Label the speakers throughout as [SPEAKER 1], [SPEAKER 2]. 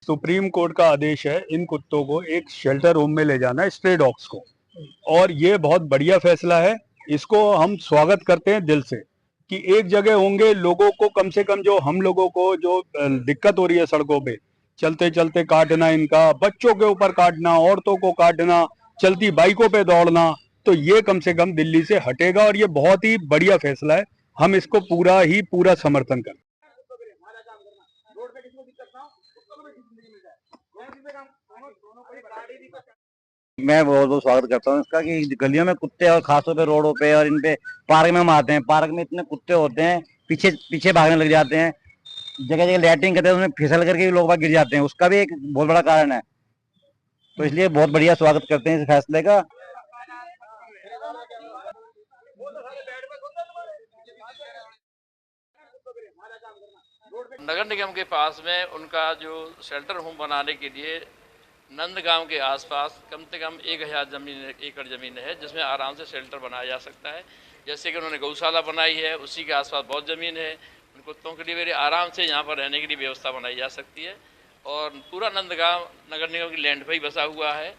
[SPEAKER 1] Supreme court का आदेश है इन कुत्तों को एक शेल्टर होम में ले जाना है, स्ट्रे डॉग्स को, और ये बहुत बढ़िया फैसला है। इसको हम स्वागत करते हैं दिल से कि एक जगह होंगे, लोगों को कम से कम, जो हम लोगों को जो दिक्कत हो रही है सड़कों पे चलते चलते काटना, इनका बच्चों के ऊपर काटना, औरतों को काटना, चलती बाइकों पे दौड़ना, तो ये कम से कम दिल्ली से हटेगा और ये बहुत ही बढ़िया फैसला है। हम इसको पूरा समर्थन करते हैं।
[SPEAKER 2] मैं बहुत बहुत स्वागत करता हूँ इसका कि गलियों में कुत्ते और खासतौर पे रोडों पे और इन पे पार्क में हम आते हैं, पार्क में इतने कुत्ते होते हैं, पीछे पीछे भागने लग जाते हैं, जगह जगह लैट्रिन करते हैं, उसमें फिसल करके भी लोग बाग गिर जाते हैं, उसका भी एक बहुत बड़ा कारण है। तो इसलिए बहुत बढ़िया स्वागत करते हैं इस फैसले का।
[SPEAKER 3] नगर निगम के पास में उनका जो शेल्टर होम बनाने के लिए नंदगांव के आसपास कम से कम 1000 एकड़ ज़मीन है, जिसमें आराम से शेल्टर बनाया जा सकता है। जैसे कि उन्होंने गौशाला बनाई है, उसी के आसपास बहुत ज़मीन है, उन कुत्तों के लिए मेरे आराम से यहाँ पर रहने के लिए व्यवस्था बनाई जा सकती है। और पूरा नंदगांव नगर निगम की लैंड पर ही बसा हुआ है।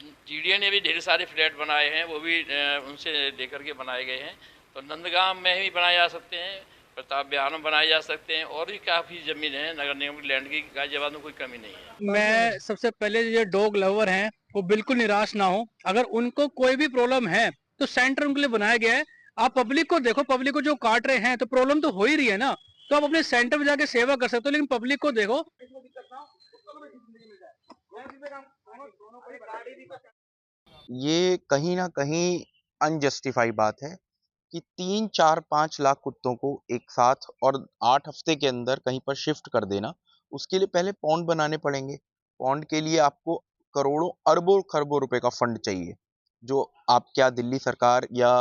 [SPEAKER 3] जीडीए ने भी ढेर सारे फ्लैट बनाए हैं, वो भी उनसे लेकर के बनाए गए हैं। तो नंदगांव में भी बनाए जा सकते हैं, प्रताप विहार में बनाए जा सकते हैं, और भी काफ़ी ज़मीन है नगर निगम की लैंड की, गाजियाबाद में कोई कमी नहीं है।
[SPEAKER 4] मैं सबसे पहले जो डॉग लवर हैं वो बिल्कुल निराश ना हो। अगर उनको कोई भी प्रॉब्लम है तो सेंटर उनके लिए बनाया गया है। आप पब्लिक को देखो, पब्लिक को जो काट रहे हैं तो प्रॉब्लम तो हो ही रही है ना, तो आप अपने सेंटर में जाके सेवा कर सकते हो, लेकिन पब्लिक को देखो।
[SPEAKER 5] ये कहीं ना कहीं अनजस्टिफाई बात है कि 3 4 5 लाख कुत्तों को एक साथ और 8 हफ्ते के अंदर कहीं पर शिफ्ट कर देना। उसके लिए पहले पॉन्ड बनाने पड़ेंगे। पॉन्ड के लिए आपको करोड़ों अरबों खरबों रुपए का फंड चाहिए, जो आप क्या दिल्ली सरकार या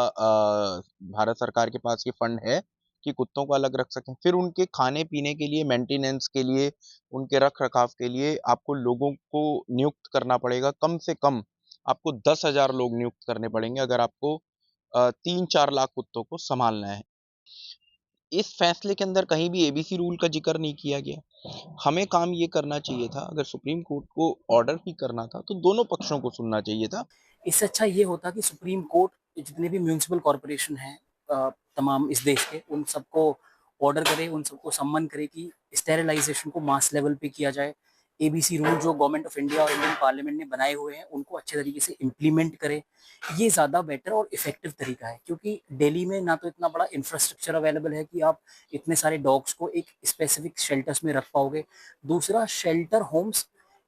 [SPEAKER 5] भारत सरकार के पास ये फंड है कि कुत्तों को अलग रख सकें? फिर उनके खाने पीने के लिए, मेंटेनेंस के लिए, उनके रख रखाव के लिए आपको लोगों को नियुक्त करना पड़ेगा। कम से कम आपको 10,000 लोग नियुक्त करने पड़ेंगे अगर आपको 3 4 लाख कुत्तों को संभालना है। इस फैसले के अंदर कहीं भी एबीसी रूल का जिक्र नहीं किया गया। हमें काम ये करना चाहिए था, अगर सुप्रीम कोर्ट को ऑर्डर भी करना था तो दोनों पक्षों को सुनना चाहिए था।
[SPEAKER 6] इससे अच्छा ये होता कि सुप्रीम कोर्ट जितने भी म्यूनिसिपल कॉरपोरेशन हैं तमाम इस देश के, उन सबको ऑर्डर करे, उन सबको सम्मन करे कि स्टेरिलाइजेशन को मास लेवल पे किया जाए। एबीसी रूल जो गवर्नमेंट ऑफ इंडिया और इंडियन पार्लियामेंट ने बनाए हुए हैं उनको अच्छे तरीके से इम्प्लीमेंट करे। ये ज़्यादा बेटर और इफेक्टिव तरीका है, क्योंकि दिल्ली में ना तो इतना बड़ा इंफ्रास्ट्रक्चर अवेलेबल है कि आप इतने सारे डॉग्स को एक स्पेसिफिक शेल्टर्स में रख पाओगे। दूसरा, शेल्टर होम्स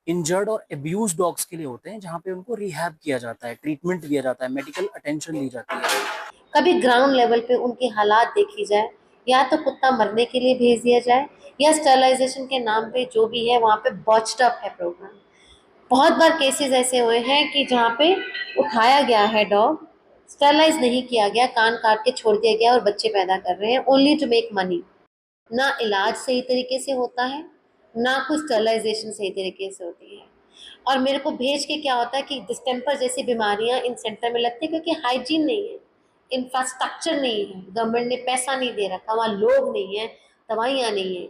[SPEAKER 6] इंजर्ड और अब्यूज डॉग्स के लिए होते हैं, जहाँ पे उनको रिहैब किया जाता है, ट्रीटमेंट दिया जाता है, मेडिकल अटेंशन दी जाती है।
[SPEAKER 7] कभी ग्राउंड लेवल पे उनकी हालात देखी जाए, या तो कुत्ता मरने के लिए भेज दिया जाए या स्टरलाइजेशन के नाम पे जो भी है वहाँ पे बॉच्ड अप है प्रोग्राम। बहुत बार केसेस ऐसे हुए हैं कि जहाँ पे उठाया गया है डॉग, स्टरलाइज नहीं किया गया, कान काट के छोड़ दिया गया और बच्चे पैदा कर रहे हैं ओनली टू मेक मनी। ना इलाज सही तरीके से होता है, ना कुछ स्टरलाइजेशन सही तरीके से होती है। और मेरे को भेज के क्या होता है कि डिस्टेम्पर जैसी बीमारियां इन सेंटर में लगती है, क्योंकि हाइजीन नहीं है, इंफ्रास्ट्रक्चर नहीं है, गवर्नमेंट ने पैसा नहीं दे रखा, वहाँ लोग नहीं है, दवाइयाँ नहीं है।